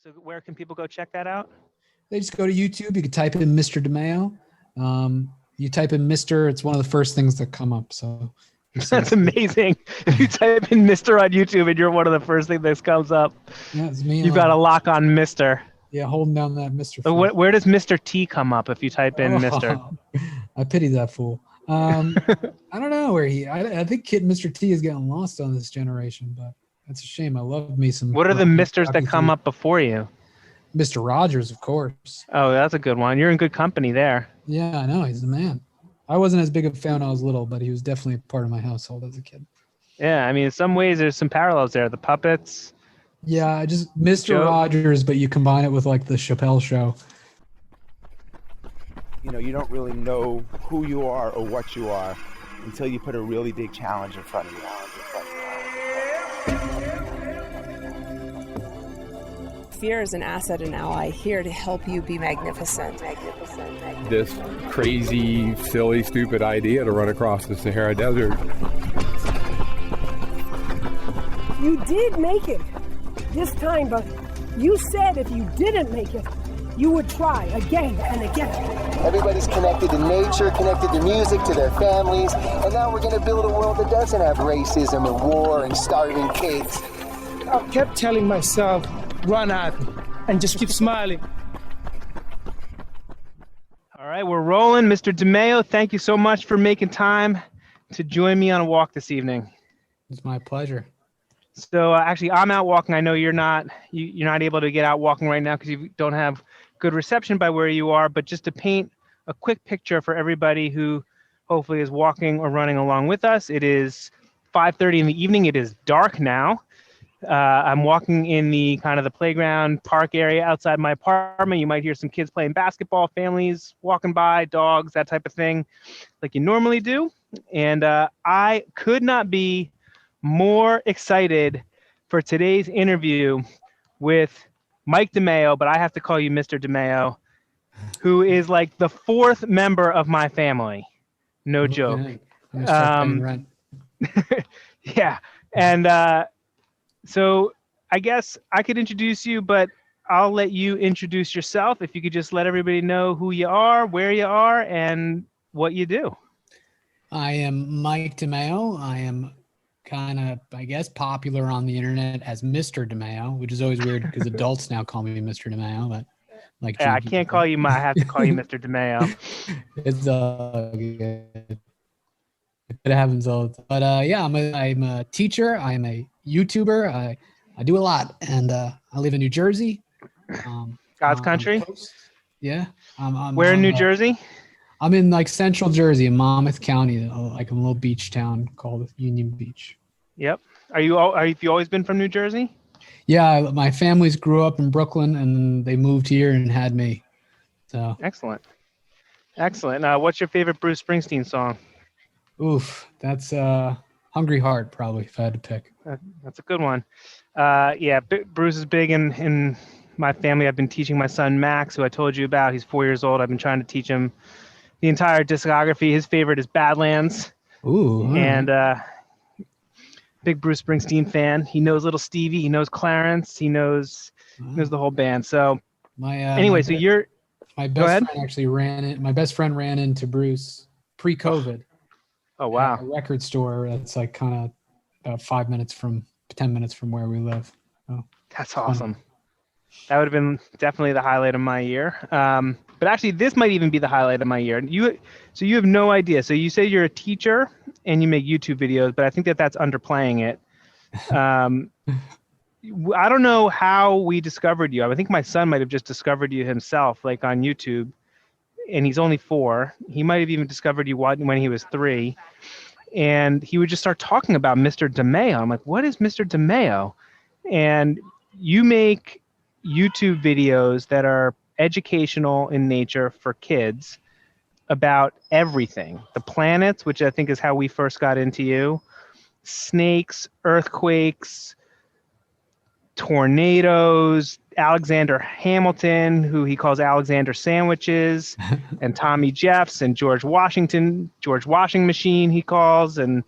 So where can people go check that out? They just go to YouTube. You can type in Mr. Demaio. You type in Mr. It's one of the first things that come up. So that's amazing. If you type in Mr. on YouTube and you're one of the first things that comes up, yeah, it's me. You've got a lock on Mr. Yeah, holding down that Mr. So where does Mr. T come up if you type in Mr.? I pity that fool. I don't know where I think Kid Mr. T is getting lost on this generation, but that's a shame. I love me some. What are the Misters that come up before you? Mr. Rogers, of course. Oh, that's a good one. You're in good company there. Yeah, I know. He's the man. I wasn't as big of a fan when I was little, but he was definitely part of my household as a kid. Yeah, I mean, in some ways, there's some parallels there. The puppets. Yeah, just Mr. Rogers, but you combine it with like the Chapelle Show. You know, you don't really know who you are or what you are until you put a really big challenge in front of you. Fear is an asset and ally here to help you be magnificent. This crazy, silly, stupid idea to run across the Sahara Desert. You did make it this time, but you said if you didn't make it, you would try again and again. Everybody's connected to nature, connected to music, to their families, and now we're going to build a world that doesn't have racism and war and starving kids. I kept telling myself, run at me, and just keep smiling. All right, we're rolling. Mr. Demaio, thank you so much for making time to join me on a walk this evening. It's my pleasure. So actually, I'm out walking. I know you're not able to get out walking right now because you don't have good reception by where you are. But just to paint a quick picture for everybody who hopefully is walking or running along with us, it is 5:30 in the evening. It is dark now. I'm walking in the kind of the playground park area outside my apartment. You might hear some kids playing basketball, families walking by, dogs, that type of thing, like you normally do. And I could not be more excited for today's interview with Mike Demaio, but I have to call you Mr. Demaio, who is like the fourth member of my family. No joke. Yeah. And so I guess I could introduce you, but I'll let you introduce yourself. If you could just let everybody know who you are, where you are, and what you do. I am Mike Demaio. I am kind of, I guess, popular on the internet as Mr. Demaio, which is always weird because adults now call me Mr. Demaio. But like, yeah, I can't call you. I have to call you Mr. Demaio. It's good. It happens all the time. But yeah, I'm a teacher. I'm a YouTuber. I do a lot, and I live in New Jersey. God's country. Yeah. Where in New Jersey? I'm in like central Jersey, in Monmouth County, like a little beach town called Union Beach. Yep. Have you always been from New Jersey? Yeah, my families grew up in Brooklyn, and they moved here and had me. So excellent. What's your favorite Bruce Springsteen song? Oof, that's Hungry Heart, probably, if I had to pick. That's a good one. Yeah, Bruce is big in my family. I've been teaching my son Max, who I told you about. He's 4 years old. I've been trying to teach him the entire discography. His favorite is Badlands. Ooh. And big Bruce Springsteen fan. He knows Little Stevie. He knows Clarence. He knows the whole band. So anyway, so you're my best friend actually my best friend ran into Bruce pre-COVID. Oh wow! At a record store that's like kind of about 10 minutes from where we live. Oh, that's awesome. That would have been definitely the highlight of my year. But actually, this might even be the highlight of my year. So you have no idea. So you say you're a teacher and you make YouTube videos, but I think that's underplaying it. I don't know how we discovered you. I think my son might have just discovered you himself, like on YouTube. And he's only 4. He might have even discovered you when he was 3. And he would just start talking about Mr. Demaio. I'm like, what is Mr. Demaio? And you make YouTube videos that are educational in nature for kids about everything. The planets, which I think is how we first got into you, snakes, earthquakes, tornadoes, Alexander Hamilton, who he calls Alexander Sandwiches, and Tommy Jeffs, and George Washington, George Washing Machine he calls, and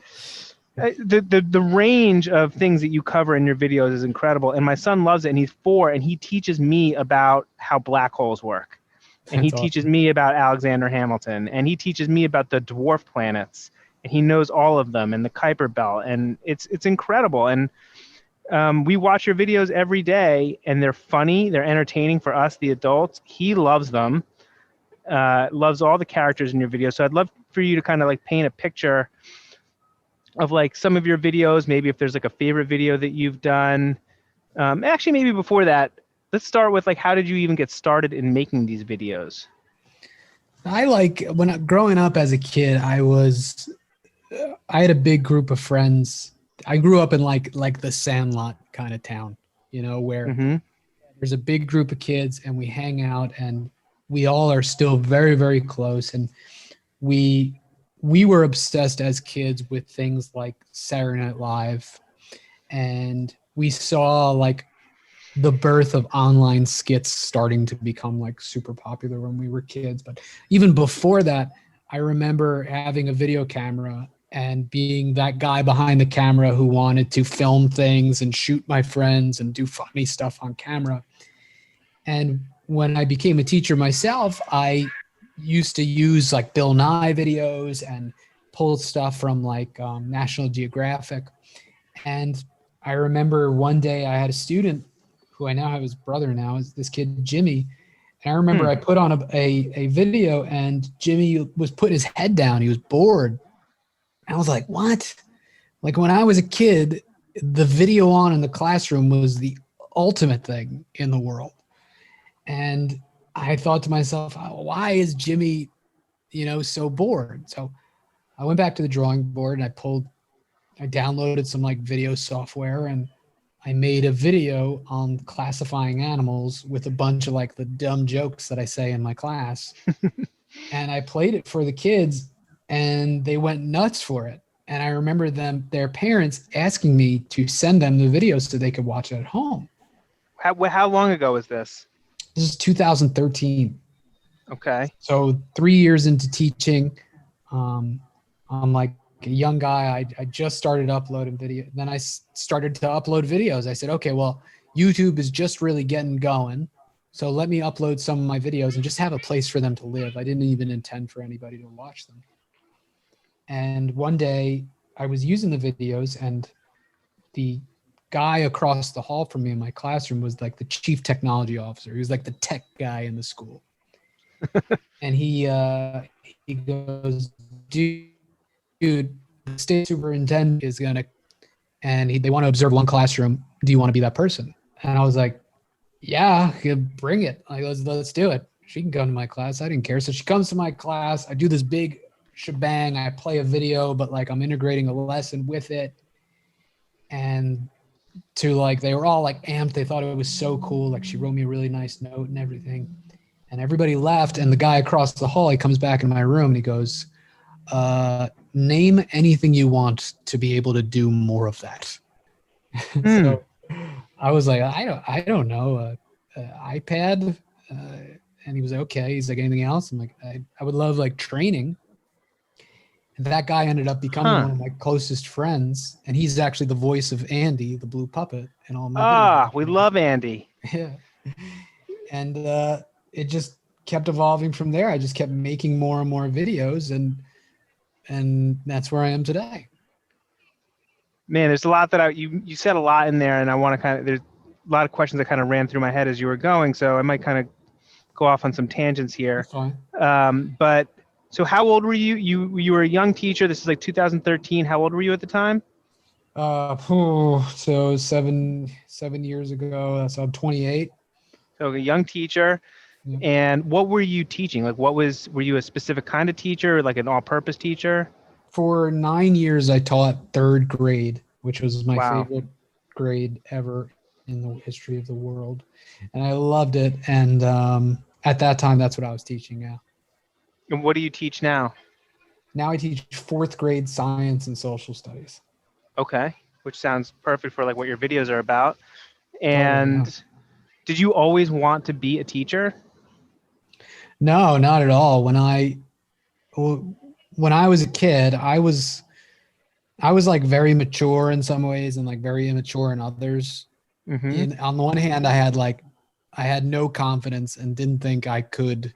The range of things that you cover in your videos is incredible, and my son loves it. And he's 4, and he teaches me about how black holes work, and he That's teaches awesome. me about Alexander Hamilton, and he teaches me about the dwarf planets, and he knows all of them and the Kuiper Belt, and it's incredible. And we watch your videos every day, and they're funny, they're entertaining for us, the adults. He loves them, loves all the characters in your videos. So I'd love for you to kind of like paint a picture of like some of your videos, maybe if there's like a favorite video that you've done. Actually, maybe before that, let's start with like, how did you even get started in making these videos? Growing up as a kid, I had a big group of friends. I grew up in like the Sandlot kind of town, where there's a big group of kids and we hang out and we all are still very, very close. And we were obsessed as kids with things like Saturday Night Live, and we saw like the birth of online skits starting to become like super popular when we were kids. But even before that, I remember having a video camera and being that guy behind the camera who wanted to film things and shoot my friends and do funny stuff on camera. And when I became a teacher myself, I used to use like Bill Nye videos and pull stuff from like National Geographic. And I remember one day I had a student who I now have his brother now, is this kid, Jimmy. And I remember I put on a video and Jimmy was putting his head down. He was bored. I was like, what? Like when I was a kid, the video on in the classroom was the ultimate thing in the world. And I thought to myself, why is Jimmy, so bored? So I went back to the drawing board and I downloaded some like video software and I made a video on classifying animals with a bunch of like the dumb jokes that I say in my class. And I played it for the kids and they went nuts for it. And I remember their parents asking me to send them the video so they could watch it at home. How long ago was this? This is 2013. Okay. So 3 years into teaching, I'm like a young guy. I just started uploading video. Then I started to upload videos. I said, okay, well, YouTube is just really getting going. So let me upload some of my videos and just have a place for them to live. I didn't even intend for anybody to watch them. And one day I was using the videos and the guy across the hall from me in my classroom was like the chief technology officer. He was like the tech guy in the school. And he goes, dude, the state superintendent is going to, and they want to observe one classroom. Do you want to be that person? And I was like, yeah, bring it. Like, let's do it. She can come to my class. I didn't care. So she comes to my class. I do this big shebang. I play a video, but like I'm integrating a lesson with it. And they were all like amped. They thought it was so cool. Like she wrote me a really nice note and everything. And everybody left. And the guy across the hall, he comes back in my room and he goes, name anything you want to be able to do more of that. So I was like, I don't know, iPad. And he was like, okay. He's like, anything else? I'm like, I would love like training. And that guy ended up becoming one of my closest friends. And he's actually the voice of Andy, the blue puppet, and all my videos. We love Andy. Yeah. And it just kept evolving from there. I just kept making more and more videos and that's where I am today. Man, there's a lot that you said a lot in there, and I want to there's a lot of questions that kind of ran through my head as you were going, so I might kind of go off on some tangents here. That's fine. But so how old were you? You were a young teacher. This is like 2013. How old were you at the time? So seven years ago. So I'm 28. So a young teacher. Yeah. And what were you teaching? Like were you a specific kind of teacher, like an all-purpose teacher? For 9 years, I taught third grade, which was my favorite grade ever in the history of the world. And I loved it. And at that time, that's what I was teaching. Yeah. And what do you teach now? Now I teach fourth grade science and social studies. Okay. Which sounds perfect for like what your videos are about. And did you always want to be a teacher? No, not at all. When I was a kid, I was I was like very mature in some ways and like very immature in others. On the one hand, I had no confidence and didn't think I could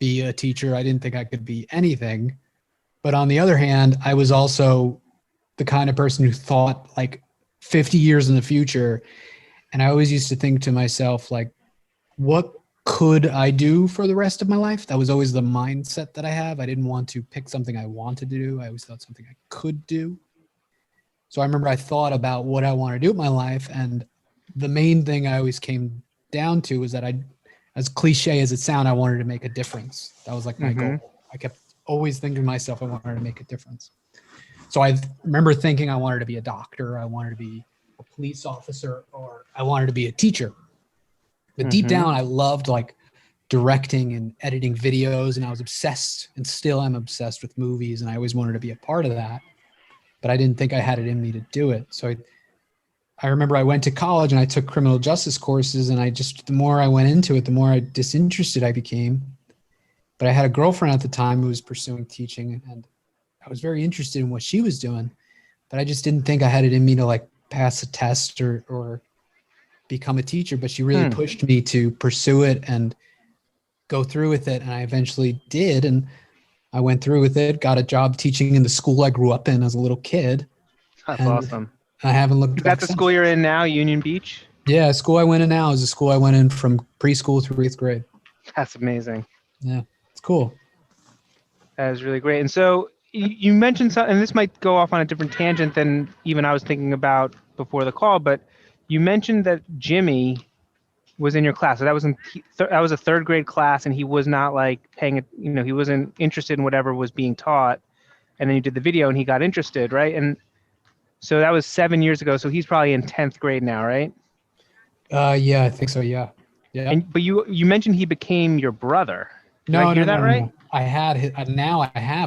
be a teacher. I didn't think I could be anything. But on the other hand, I was also the kind of person who thought like 50 years in the future. And I always used to think to myself, like, what could I do for the rest of my life? That was always the mindset that I have. I didn't want to pick something I wanted to do. I always thought something I could do. So I remember I thought about what I want to do with my life. And the main thing I always came down to was that as cliche as it sounds, I wanted to make a difference. That was like my goal. I kept always thinking to myself, I wanted to make a difference. So I remember thinking I wanted to be a doctor. I wanted to be a police officer, or I wanted to be a teacher. But deep down, I loved like directing and editing videos, and I was obsessed, and still am obsessed with movies, and I always wanted to be a part of that. But I didn't think I had it in me to do it. So I remember I went to college and I took criminal justice courses, and the more I went into it, the more disinterested I became. But I had a girlfriend at the time who was pursuing teaching, and I was very interested in what she was doing, but I just didn't think I had it in me to like pass a test or become a teacher. But she really pushed me to pursue it and go through with it. And I eventually did. And I went through with it, got a job teaching in the school I grew up in as a little kid. That's awesome. I haven't looked back. That's the school you're in now, Union Beach? Yeah, school I went in now is a school I went in from preschool through 8th grade. That's amazing. Yeah, it's cool. That is really great. And so you mentioned something, and this might go off on a different tangent than even I was thinking about before the call, but you mentioned that Jimmy was in your class. So that was a 3rd grade class, and he was not like he wasn't interested in whatever was being taught. And then you did the video and he got interested, right? And so that was 7 years ago. So he's probably in 10th grade now, right? Yeah, I think so. Yeah. Yeah. But you mentioned he became your brother. Did I hear that right? No. I have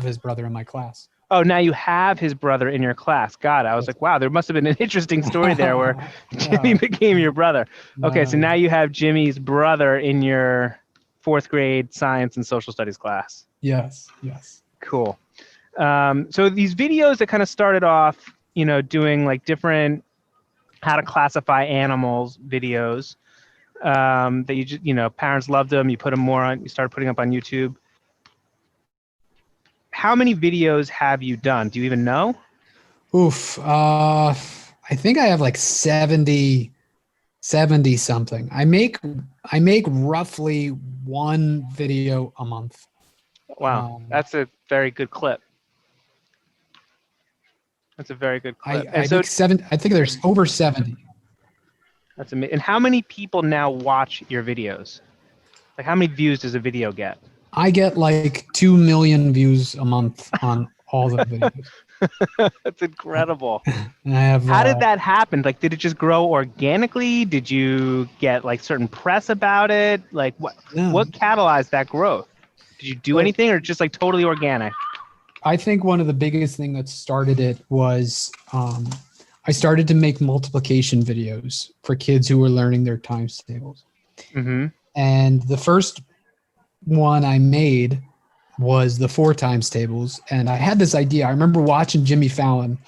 his brother in my class. Oh, now you have his brother in your class. Got it. I was like, wow, there must have been an interesting story there where Jimmy became your brother. Okay, so now you have Jimmy's brother in your 4th grade science and social studies class. Yes. Cool. So these videos that kind of started off, doing like different how to classify animals videos that you just, parents loved them. You put them you started putting up on YouTube. How many videos have you done? Do you even know? Oof. I think I have like 70 something. I make roughly 1 video a month. Wow. That's a very good clip. That's a very good clip. I think there's over 70. That's amazing. And how many people now watch your videos? Like how many views does a video get? I get like 2 million views a month on all the videos. That's incredible. And I have, how did that happen? Like, did it just grow organically? Did you get like certain press about it? Like what catalyzed that growth? Did you do anything or just like totally organic? I think one of the biggest thing that started it was I started to make multiplication videos for kids who were learning their times tables. And the first one I made was the 4 times tables. And I had this idea. I remember watching Jimmy Fallon,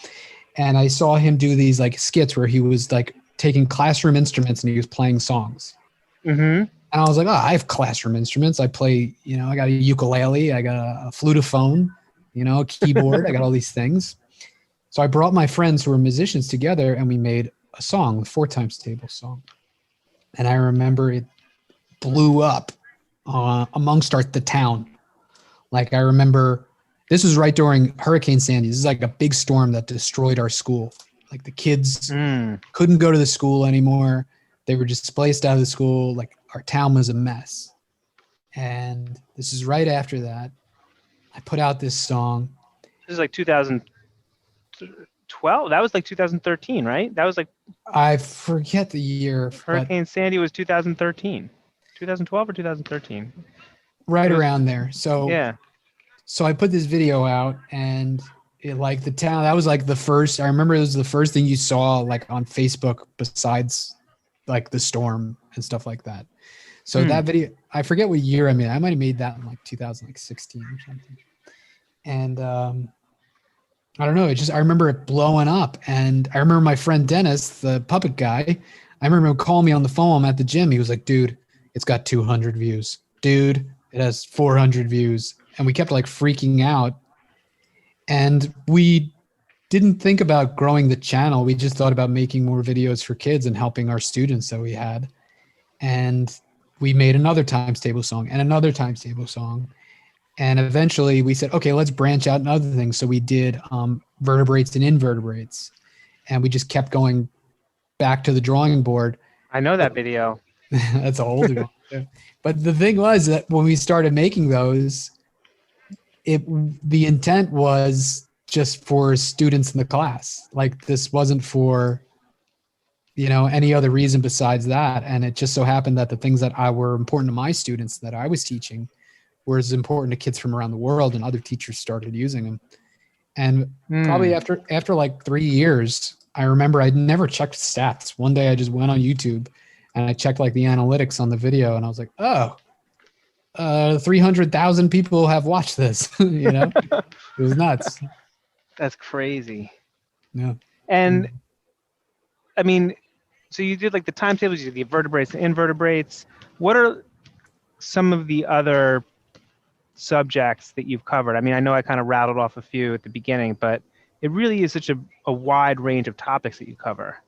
and I saw him do these like skits where he was like taking classroom instruments and he was playing songs. And I was like, I have classroom instruments. I play, I got a ukulele, I got a flutophone, a keyboard, I got all these things. So I brought my friends who were musicians together and we made a song, the 4 times table song. And I remember it blew up amongst the town. Like I remember this was right during Hurricane Sandy. This is like a big storm that destroyed our school. Like the kids couldn't go to the school anymore. They were displaced out of the school. Like our town was a mess. And this is right after that. I put out this song. This is like 2012. That was like 2013, right? That was like I forget the year. Hurricane Sandy was 2013. 2012 or 2013? Right around there. So yeah. So I put this video out, and it like the town. That was like the first. I remember it was the first thing you saw like on Facebook besides like the storm and stuff like that. So that video, I forget what year I made. I might have made that in like 2016 or something. And I don't know. I remember it blowing up. And I remember my friend Dennis, the puppet guy, I remember him calling me on the phone at the gym. He was like, dude, it's got 200 views. Dude, it has 400 views. And we kept like freaking out. And we didn't think about growing the channel. We just thought about making more videos for kids and helping our students that we had. And we made another times table song and another times table song. And eventually we said, okay, let's branch out in other things. So we did vertebrates and invertebrates. And we just kept going back to the drawing board. I know that video. That's a whole one. But the thing was that when we started making those, the intent was just for students in the class. Like this wasn't for, any other reason besides that. And it just so happened that the things that were important to my students that I was teaching were as important to kids from around the world, and other teachers started using them. And probably after like 3 years, I remember I'd never checked stats. One day I just went on YouTube and I checked like the analytics on the video, and I was like, 300,000 people have watched this. It was nuts. That's crazy. Yeah. And I mean, so you did like the timetables, you did the vertebrates and invertebrates. What are some of the other subjects that you've covered? I mean, I know I kind of rattled off a few at the beginning, but it really is such a wide range of topics that you cover.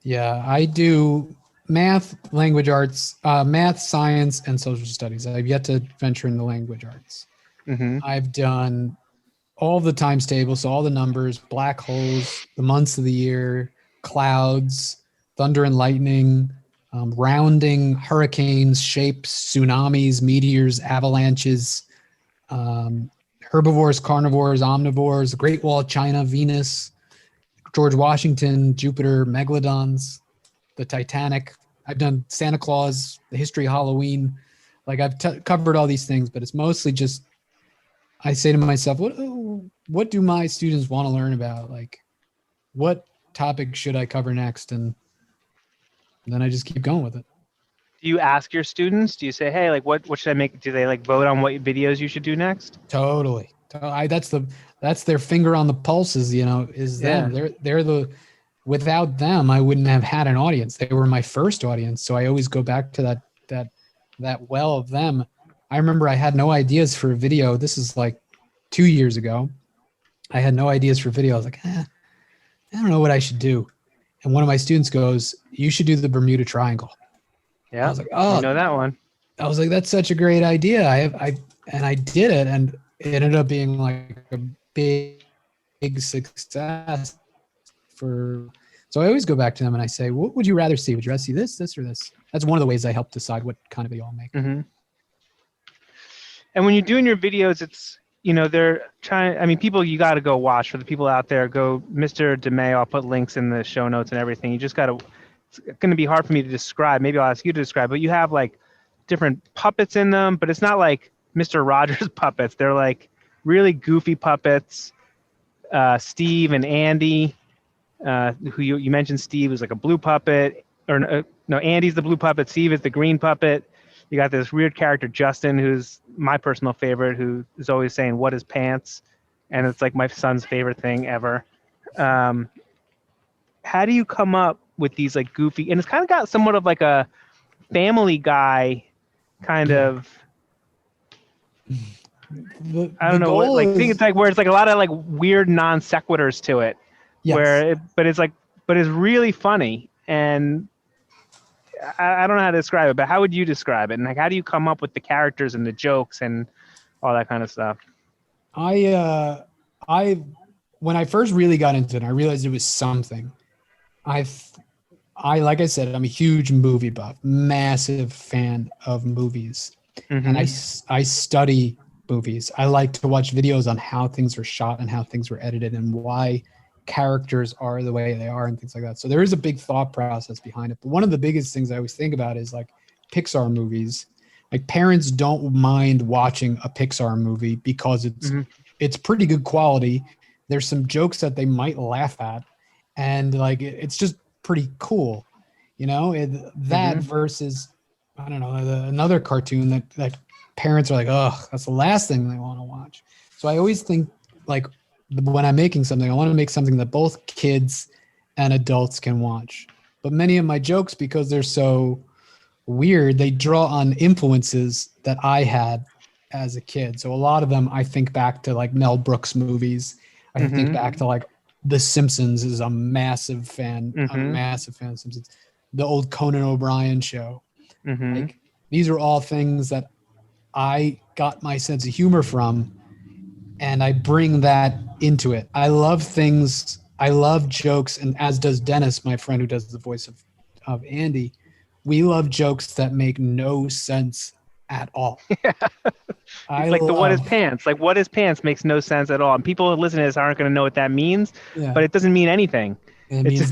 Yeah, I do math, language arts, math, science, and social studies. I've yet to venture into language arts. Mm-hmm. I've done all the times tables, so all the numbers, black holes, the months of the year, clouds, thunder and lightning, rounding, hurricanes, shapes, tsunamis, meteors, avalanches, herbivores, carnivores, omnivores, the Great Wall of China, Venus, George Washington, Jupiter, megalodons, the Titanic. I've done Santa Claus, the history of Halloween. Like I've covered all these things, but it's mostly just, I say to myself, what do my students want to learn about? Like, what topic should I cover next? And then I just keep going with it. Do you ask your students? Do you say, hey, like what should I make? Do they like vote on what videos you should do next? Totally. That's their finger on the pulses, is them. They're without them, I wouldn't have had an audience. They were my first audience. So I always go back to that well of them. I remember I had no ideas for a video. This is like 2 years ago. I had no ideas for video. I was like, I don't know what I should do. And one of my students goes, you should do the Bermuda Triangle. Yeah. I was like, oh, I know that one. I was like, that's such a great idea. I did it, and it ended up being like a big success so I always go back to them and I say, what would you rather see? Would you rather see this, or this? That's one of the ways I help decide what kind of video I'll make. Mm-hmm. And when you're doing your videos, it's, they're trying, I mean, people, you got to go watch. For the people out there, go Mr. Demaio. I'll put links in the show notes and everything. You just got to, it's going to be hard for me to describe. Maybe I'll ask you to describe, but you have like different puppets in them, but it's not like Mr. Rogers puppets. They're like really goofy puppets. Steve and Andy, who you mentioned, Steve is like a blue puppet, or no, Andy's the blue puppet. Steve is the green puppet. You got this weird character, Justin, who's my personal favorite, who is always saying, what is pants? And it's like my son's favorite thing ever. How do you come up with these like goofy, and it's kind of got somewhat of like a Family Guy kind of, I don't know, like thing. It's like where it's like a lot of like weird non sequiturs to it, yes. But it's really funny, and I don't know how to describe it. But how would you describe it? And like, how do you come up with the characters and the jokes and all that kind of stuff? When I first really got into it, I realized it was something. Like I said, I'm a huge movie buff, massive fan of movies, and I study movies. I like to watch videos on how things are shot and how things were edited and why characters are the way they are and things like that. So there is a big thought process behind it. But one of the biggest things I always think about is like Pixar movies. Like parents don't mind watching a Pixar movie because it's pretty good quality. There's some jokes that they might laugh at, and like it's just pretty cool, versus, I don't know, another cartoon that parents are like, oh, that's the last thing they want to watch. So I always think like when I'm making something, I want to make something that both kids and adults can watch. But many of my jokes, because they're so weird, they draw on influences that I had as a kid. So a lot of them, I think back to like Mel Brooks movies. I think back to like The Simpsons is a massive fan. I'm a massive fan of Simpsons. The old Conan O'Brien show. Like these are all things that I got my sense of humor from, and I bring that into it. I love things. I love jokes, and as does Dennis, my friend who does the voice of Andy. We love jokes that make no sense at all. It's like the what is pants? Like what is pants makes no sense at all. And people listening to this aren't going to know what that means, but it doesn't mean anything. It's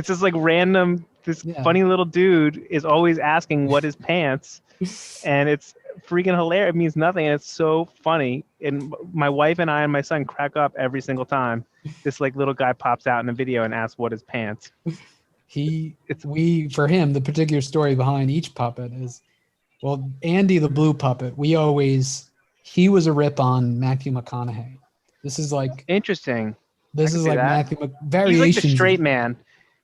just like random. This funny little dude is always asking what is pants, and it's freaking hilarious. It means nothing, and it's so funny. And my wife and I and my son crack up every single time this like little guy pops out in a video and asks what is pants. For him, the particular story behind each puppet is, well, Andy the blue puppet, he was a rip on Matthew McConaughey. This is like interesting. This is like Matthew variations. He's like the straight man.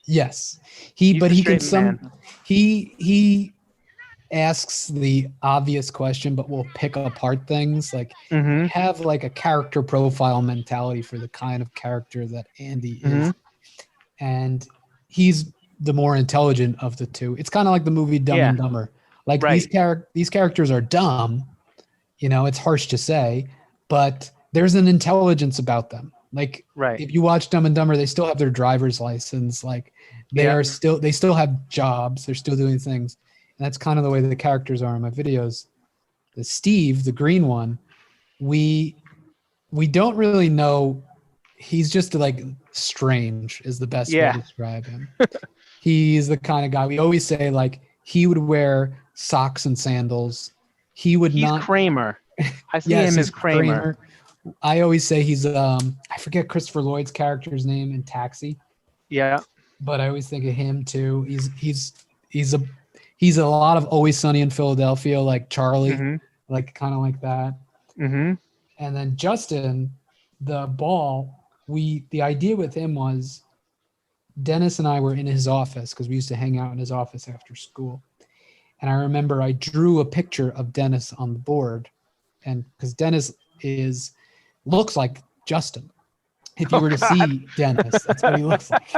Yes, he asks the obvious question, but will pick apart things. Like have like a character profile mentality for the kind of character that Andy is, and he's the more intelligent of the two. It's kind of like the movie Dumb and Dumber. Like these characters are dumb, it's harsh to say, but there's an intelligence about them. Like if you watch Dumb and Dumber, they still have their driver's license. Like they still have jobs. They're still doing things. And that's kind of the way the characters are in my videos. The Steve, the green one, we don't really know. He's just like strange is the best way to describe him. He's the kind of guy we always say like he would wear socks and sandals. He's Kramer. I see him as Kramer. I always say he's I forget Christopher Lloyd's character's name in Taxi. Yeah. But I always think of him too. He's a lot of Always Sunny in Philadelphia, like Charlie, like kind of like that. And then Justin, the ball, the idea with him was Dennis and I were in his office because we used to hang out in his office after school. And I remember I drew a picture of Dennis on the board, and because Dennis looks like Justin. If you were to see Dennis, that's what he looks like.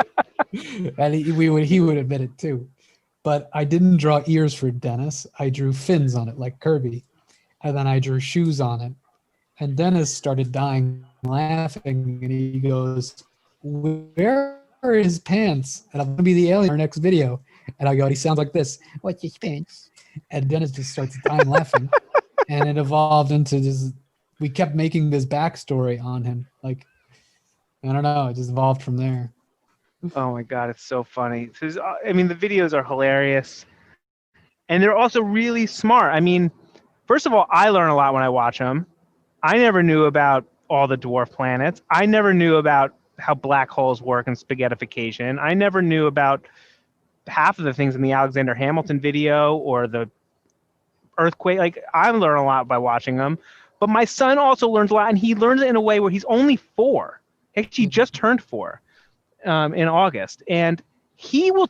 And he would admit it too. But I didn't draw ears for Dennis. I drew fins on it like Kirby. And then I drew shoes on it. And Dennis started dying laughing. And he goes, "Where are his pants? And I'm going to be the alien in our next video." And I go, "He sounds like this. What's his pants?" And Dennis just starts dying laughing. And it evolved into this. We kept making this backstory on him. Like, I don't know. It just evolved from there. Oh my God, it's so funny. I mean, the videos are hilarious. And they're also really smart. I mean, first of all, I learn a lot when I watch them. I never knew about all the dwarf planets. I never knew about how black holes work and spaghettification. I never knew about half of the things in the Alexander Hamilton video or the earthquake. Like, I learn a lot by watching them. But my son also learns a lot, and he learns it in a way where he's only 4. Actually, just turned 4. In August, and he will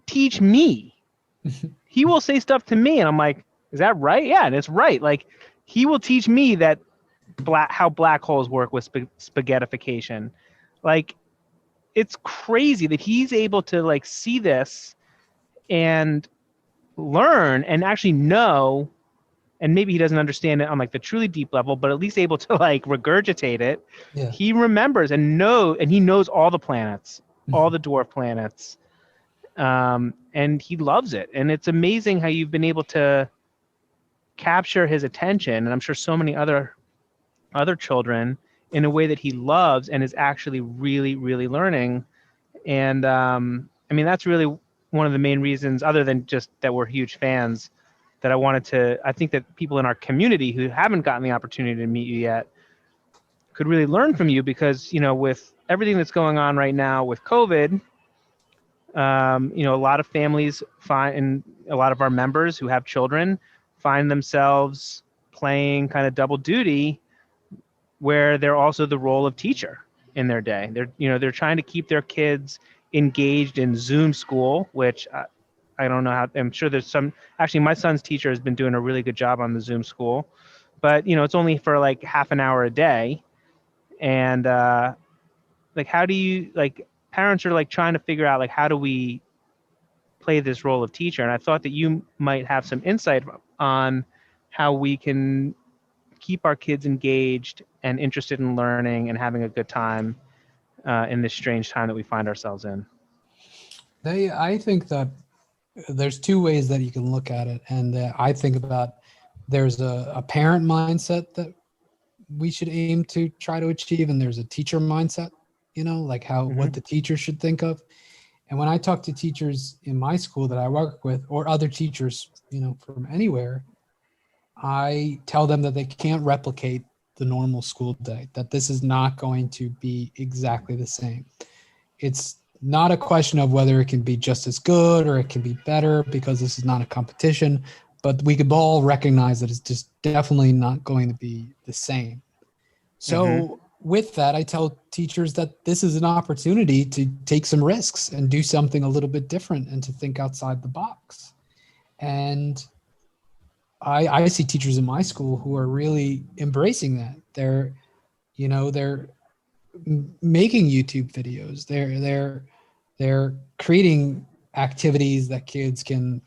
teach me. He will say stuff to me, and I'm like, "Is that right?" Yeah, and it's right. Like, he will teach me that how black holes work with spaghettification. Like, it's crazy that he's able to like see this and learn and actually know. And maybe he doesn't understand it on like the truly deep level, but at least able to like regurgitate it. Yeah. He remembers and he knows all the planets, all the dwarf planets. And he loves it. And it's amazing how you've been able to capture his attention. And I'm sure so many other children in a way that he loves and is actually really, really learning. And I mean, that's really one of the main reasons, other than just that we're huge fans, that I think that people in our community who haven't gotten the opportunity to meet you yet could really learn from you, because, with everything that's going on right now with COVID, a lot of families and a lot of our members who have children find themselves playing kind of double duty, where they're also the role of teacher in their day. They're trying to keep their kids engaged in Zoom school, which I don't know how. I'm sure there's some. Actually, my son's teacher has been doing a really good job on the Zoom school, but it's only for like half an hour a day, and like how do you like parents are like trying to figure out like how do we play this role of teacher, and I thought that you might have some insight on how we can keep our kids engaged and interested in learning and having a good time in this strange time that we find ourselves in. I think that there's two ways that you can look at it. And I think about there's a parent mindset that we should aim to try to achieve. And there's a teacher mindset, like what the teacher should think of. And when I talk to teachers in my school that I work with or other teachers, from anywhere, I tell them that they can't replicate the normal school day, that this is not going to be exactly the same. It's not a question of whether it can be just as good or it can be better, because this is not a competition, but we could all recognize that it's just definitely not going to be the same. So with that, I tell teachers that this is an opportunity to take some risks and do something a little bit different and to think outside the box. And I see teachers in my school who are really embracing that. They're making YouTube videos. They're creating activities that kids can,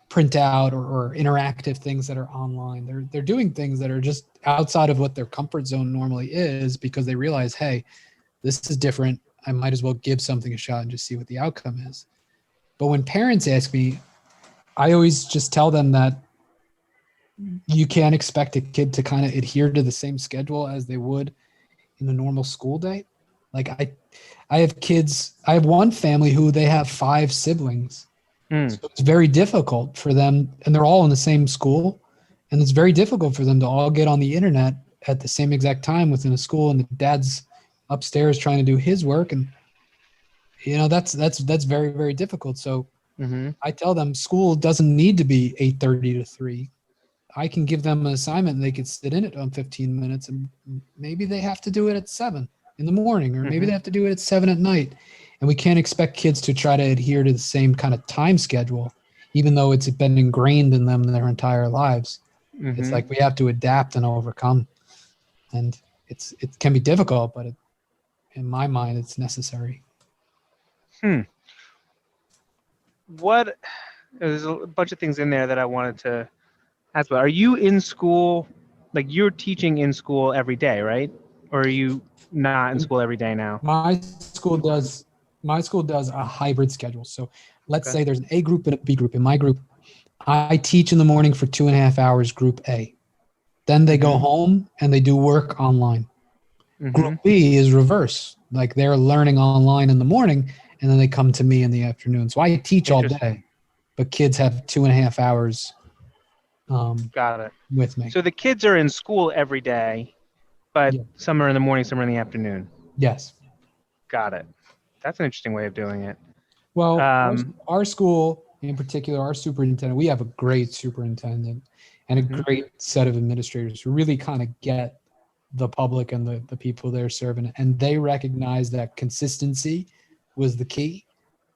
print out or interactive things that are online. They're doing things that are just outside of what their comfort zone normally is, because they realize, hey, this is different. I might as well give something a shot and just see what the outcome is. But when parents ask me, I always just tell them that you can't expect a kid to kind of adhere to the same schedule as they would in a normal school day. Like I have kids, I have one family who they have 5 siblings. So it's very difficult for them, and they're all in the same school, and it's very difficult for them to all get on the internet at the same exact time within a school, and the dad's upstairs trying to do his work. And, that's very, very difficult. So I tell them school doesn't need to be 8:30 to 3. I can give them an assignment and they could sit in it on 15 minutes, and maybe they have to do it at 7 in the morning, or maybe they have to do it at 7 at night. And we can't expect kids to try to adhere to the same kind of time schedule, even though it's been ingrained in them their entire lives. It's like we have to adapt and overcome. And it can be difficult, but in my mind, it's necessary. There's a bunch of things in there that I wanted to ask about. Are you in school, like you're teaching in school every day, right? Or are you not in school every day now? My school does a hybrid schedule. So let's say there's an A group and a B group. In my group, I teach in the morning for 2.5 hours, group A. Then they go home and they do work online. Group B is reverse. Like they're learning online in the morning and then they come to me in the afternoon. So I teach all day, but kids have 2.5 hours Got it. with me. So the kids are in school every day, but some are in the morning, some are in the afternoon. Yes. Got it. That's an interesting way of doing it. Well, our school in particular, our superintendent, we have a great superintendent and a great set of administrators who really kind of get the public and the people they're serving. And they recognize that consistency was the key.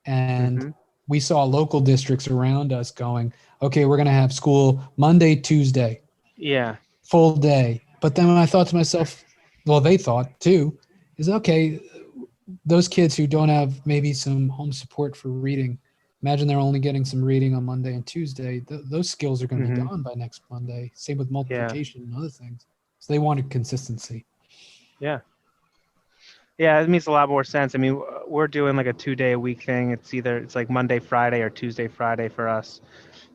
And we saw local districts around us going, okay, we're going to have school Monday, Tuesday. Yeah. Full day. But then I thought to myself, well, they thought too, is okay, those kids who don't have maybe some home support for reading, imagine they're only getting some reading on Monday and Tuesday. Those skills are going to be gone by next Monday. Same with multiplication and other things. So they wanted consistency. Yeah. Yeah, it makes a lot more sense. I mean, we're doing like a 2-day-a-week thing. It's like Monday, Friday, or Tuesday, Friday for us.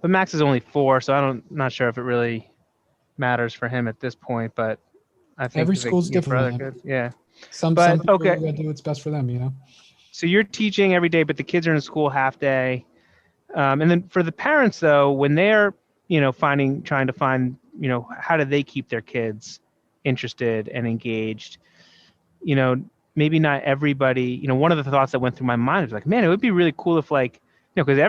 But Max is only 4, so not sure if it really matters for him at this point. But I think every school's different. Yeah. Some people gotta do what's best for them, So you're teaching every day, but the kids are in school half day. And then for the parents, though, when they're, trying to find, how do they keep their kids interested and engaged? Maybe not everybody, one of the thoughts that went through my mind was like, man, it would be really cool if because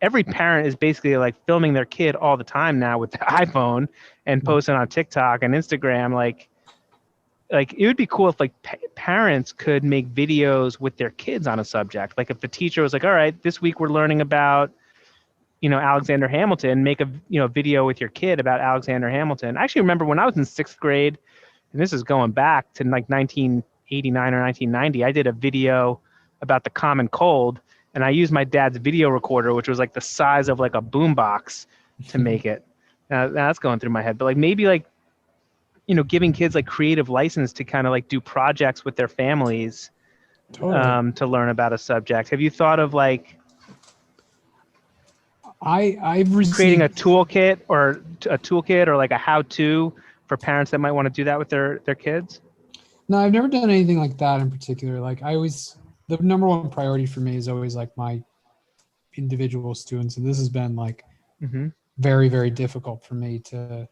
every parent is basically like filming their kid all the time now with the iPhone and posting on TikTok and Instagram. Like, like it would be cool if like parents could make videos with their kids on a subject. Like if the teacher was like, all right, this week we're learning about, Alexander Hamilton, make a, video with your kid about Alexander Hamilton. I actually remember when I was in 6th grade, and this is going back to like 1989 or 1990, I did a video about the common cold, and I used my dad's video recorder, which was like the size of like a boombox, to make it. Now that's going through my head, but like maybe like, giving kids like creative license to kind of like do projects with their families, Totally. to learn about a subject. Have you thought of like I've received creating a toolkit or like a how-to for parents that might want to do that with their kids? No, I've never done anything like that in particular. Like the number one priority for me is always like my individual students. And this has been like very, very difficult for me to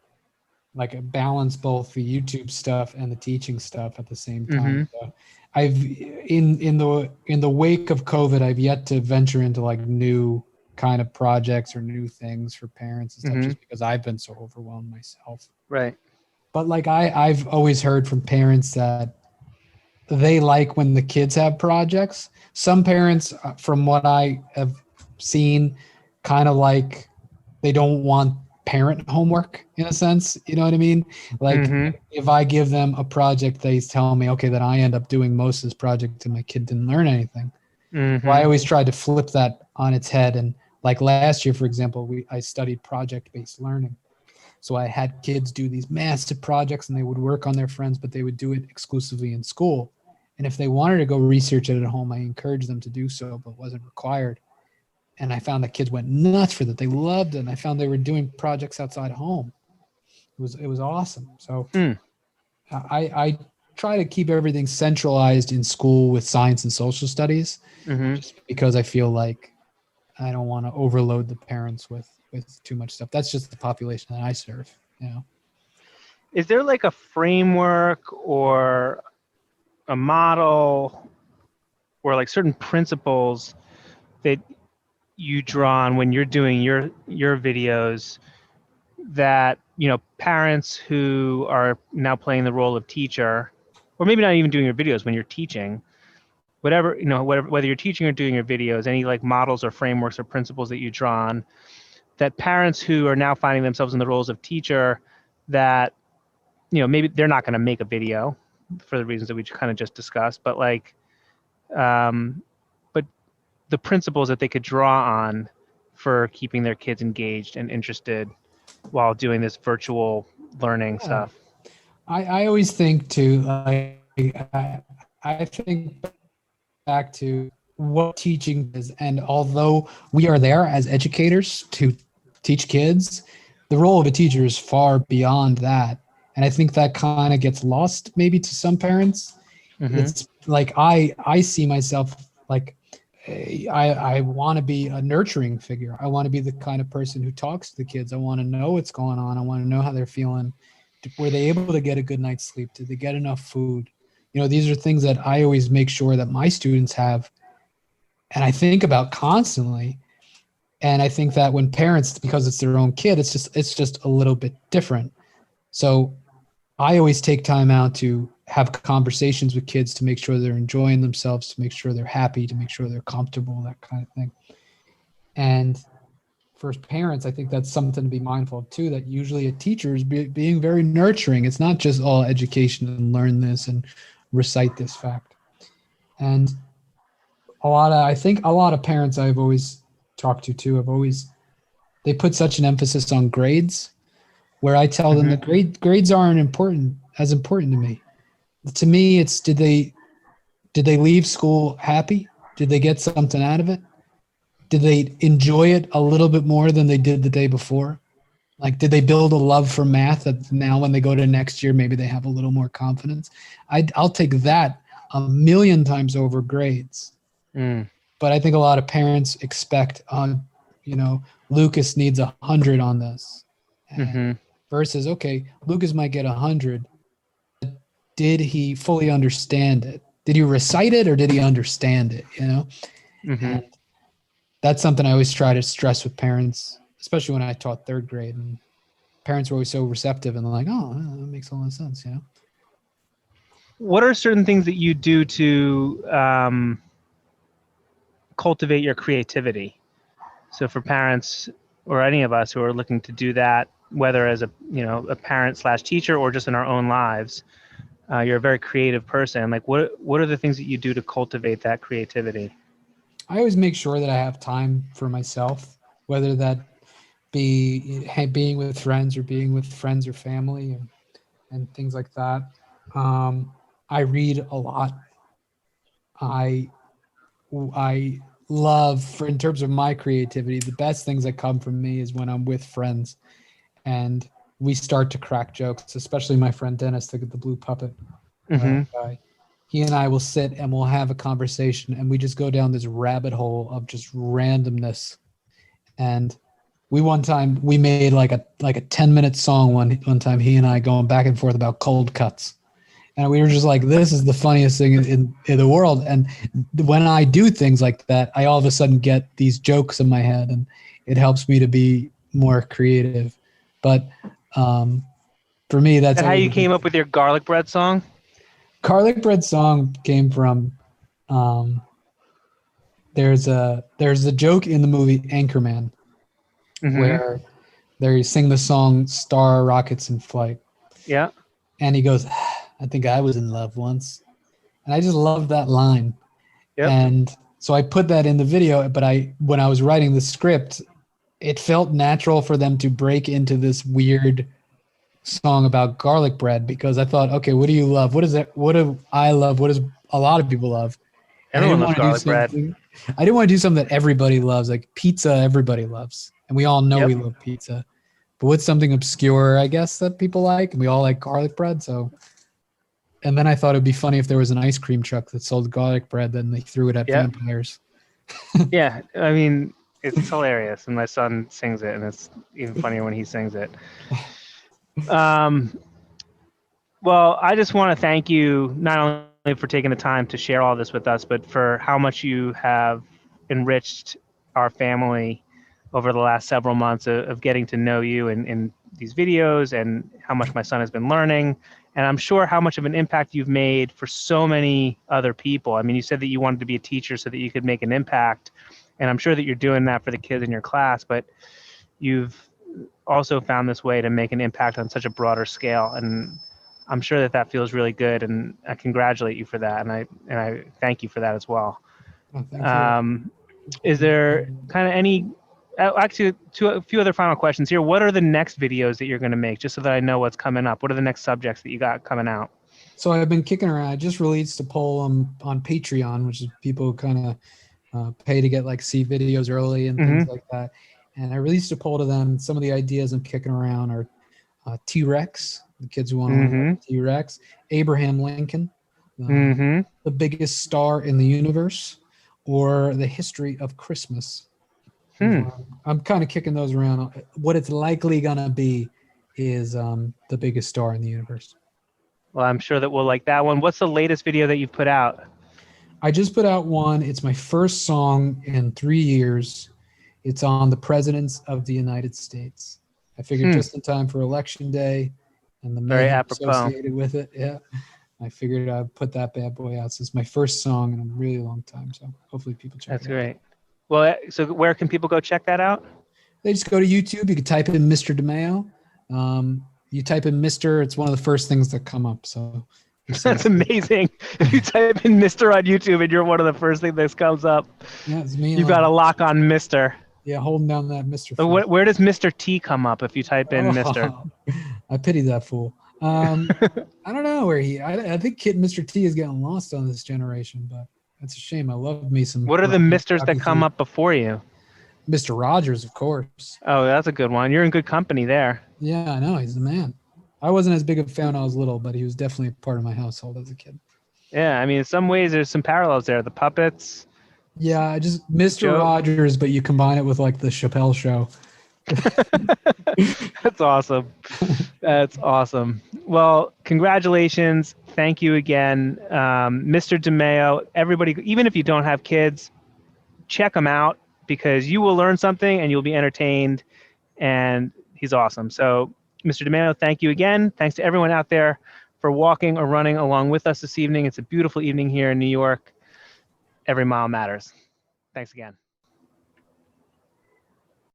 like balance both the YouTube stuff and the teaching stuff at the same time. So I've in the wake of COVID, I've yet to venture into like new kind of projects or new things for parents and stuff, just because I've been so overwhelmed myself. Right. But like I've always heard from parents that they like when the kids have projects. Some parents, from what I have seen, kind of like they don't want parent homework in a sense. You know what I mean? Like if I give them a project, they tell me, okay, then I end up doing most of this project and my kid didn't learn anything. Well, I always tried to flip that on its head. And like last year, for example, I studied project-based learning. So I had kids do these massive projects and they would work on their friends, but they would do it exclusively in school. And if they wanted to go research it at home, I encouraged them to do so, but wasn't required. And I found that kids went nuts for that. They loved it. And I found they were doing projects outside of home. It was awesome. So I try to keep everything centralized in school with science and social studies, just because I feel like I don't want to overload the parents with too much stuff. That's just the population that I serve. Is there like a framework or a model or like certain principles that you draw on when you're doing your videos that, parents who are now playing the role of teacher, or maybe not even doing your videos, when you're teaching, whether you're teaching or doing your videos, any like models or frameworks or principles that you draw on, that parents who are now finding themselves in the roles of teacher, that, maybe they're not going to make a video for the reasons that we kind of just discussed, but like, but the principles that they could draw on for keeping their kids engaged and interested while doing this virtual learning stuff. I always think too, like, I think back to what teaching is. And although we are there as educators to teach kids, the role of a teacher is far beyond that. And I think that kind of gets lost maybe to some parents. It's like, I see myself like, I want to be a nurturing figure. I want to be the kind of person who talks to the kids. I want to know what's going on. I want to know how they're feeling. Were they able to get a good night's sleep? Did they get enough food? These are things that I always make sure that my students have, and I think about constantly. And I think that when parents, because it's their own kid, it's just a little bit different. So I always take time out to have conversations with kids to make sure they're enjoying themselves, to make sure they're happy, to make sure they're comfortable, that kind of thing. And for parents, I think that's something to be mindful of too, that usually a teacher is being very nurturing. It's not just all education and learn this and recite this fact. And I think a lot of parents I've always talked to too, they put such an emphasis on grades, where I tell them that grades aren't as important to me. To me, it's did they leave school happy? Did they get something out of it? Did they enjoy it a little bit more than they did the day before? Like, did they build a love for math that now when they go to next year, maybe they have a little more confidence? I'll take that 1,000,000 times over grades. But I think a lot of parents expect, Lucas needs 100 on this. Versus, okay, Lucas might get 100. Did he fully understand it? Did he recite it or did he understand it? And that's something I always try to stress with parents, especially when I taught 3rd grade, and parents were always so receptive and like, oh, that makes a lot of sense. what are certain things that you do to cultivate your creativity? So for parents or any of us who are looking to do that, whether as a parent / teacher or just in our own lives, you're a very creative person. Like what are the things that you do to cultivate that creativity? I always make sure that I have time for myself, whether that be being with friends or being with friends or family and things like that. I read a lot. I love, in terms of my creativity, the best things that come from me is when I'm with friends and we start to crack jokes, especially my friend Dennis, the blue puppet guy. He and I will sit and we'll have a conversation and we just go down this rabbit hole of just randomness. And one time we made like a 10-minute song one time, he and I going back and forth about cold cuts. And we were just like, this is the funniest thing in the world. And when I do things like that, I all of a sudden get these jokes in my head and it helps me to be more creative. But for me, that's how you came up with your garlic bread song? Garlic bread song came from there's a joke in the movie Anchorman where they sing the song Star Rockets in Flight. Yeah. And he goes, I think I was in love once. And I just love that line. Yep. And so I put that in the video, but when I was writing the script, it felt natural for them to break into this weird song about garlic bread because I thought, okay, what do you love? What is that? What do I love? What does a lot of people love? Everyone loves garlic bread. I didn't want to do something that everybody loves, like pizza everybody loves. And we all know we love pizza. But what's something obscure, I guess, that people like? And we all like garlic bread. So, and then I thought it'd be funny if there was an ice cream truck that sold garlic bread, then they threw it at vampires. Yeah, I mean, it's hilarious. And my son sings it, and it's even funnier when he sings it. Well, I just want to thank you not only for taking the time to share all this with us, but for how much you have enriched our family over the last several months of getting to know you in these videos and how much my son has been learning. And I'm sure how much of an impact you've made for so many other people. I mean, you said that you wanted to be a teacher so that you could make an impact. And I'm sure that you're doing that for the kids in your class, but you've also found this way to make an impact on such a broader scale. And I'm sure that feels really good. And I congratulate you for that. And I thank you for that as well. Oh, thank you. Is there kind of any, actually a few other final questions here. What are the next videos that you're going to make, just so that I know what's coming up? What are the next subjects that you got coming out? So I've been kicking around. I just released a poll on Patreon, which is people kind of pay to get see videos early and things like that. And I released a poll to them. Some of the ideas I'm kicking around are T-Rex, the kids who want to learn about T-Rex, Abraham Lincoln, the biggest star in the universe, or the history of Christmas. I'm kind of kicking those around. What it's likely going to be is the biggest star in the universe. Well, I'm sure that we'll like that one. What's the latest video that you've put out? I just put out one. It's my first song in 3 years. It's on the presidents of the United States. I figured just in time for Election Day and the mayhem associated with it. Yeah. I figured I'd put that bad boy out. Since my first song in a really long time. So hopefully people check it out. That's great. Well, so where can people go check that out? They just go to YouTube. You can type in Mr. Demaio. You type in Mr. It's one of the first things that come up. So that's amazing. If you type in Mr. on YouTube and you're one of the first things that comes up, yeah, it's me. You've got a lock on Mr. Yeah, holding down that Mr. So where does Mr. T come up if you type in Mr.? I pity that fool. I don't know where I think Kid Mr. T is getting lost on this generation, but that's a shame. I love me some. What are the Misters that come up before you? Mr. Rogers, of course. Oh, that's a good one. You're in good company there. Yeah, I know. He's the man. I wasn't as big a fan when I was little, but he was definitely a part of my household as a kid. Yeah, I mean, in some ways, there's some parallels there. The puppets. Yeah, just Mr. Rogers, but you combine it with the Chapelle Show. That's awesome. That's awesome. Well, congratulations. Thank you again. Mr. Demaio, everybody, even if you don't have kids, check him out because you will learn something and you'll be entertained, and he's awesome. So, Mr. Demaio, thank you again. Thanks to everyone out there for walking or running along with us this evening. It's a beautiful evening here in New York. Every mile matters. Thanks again.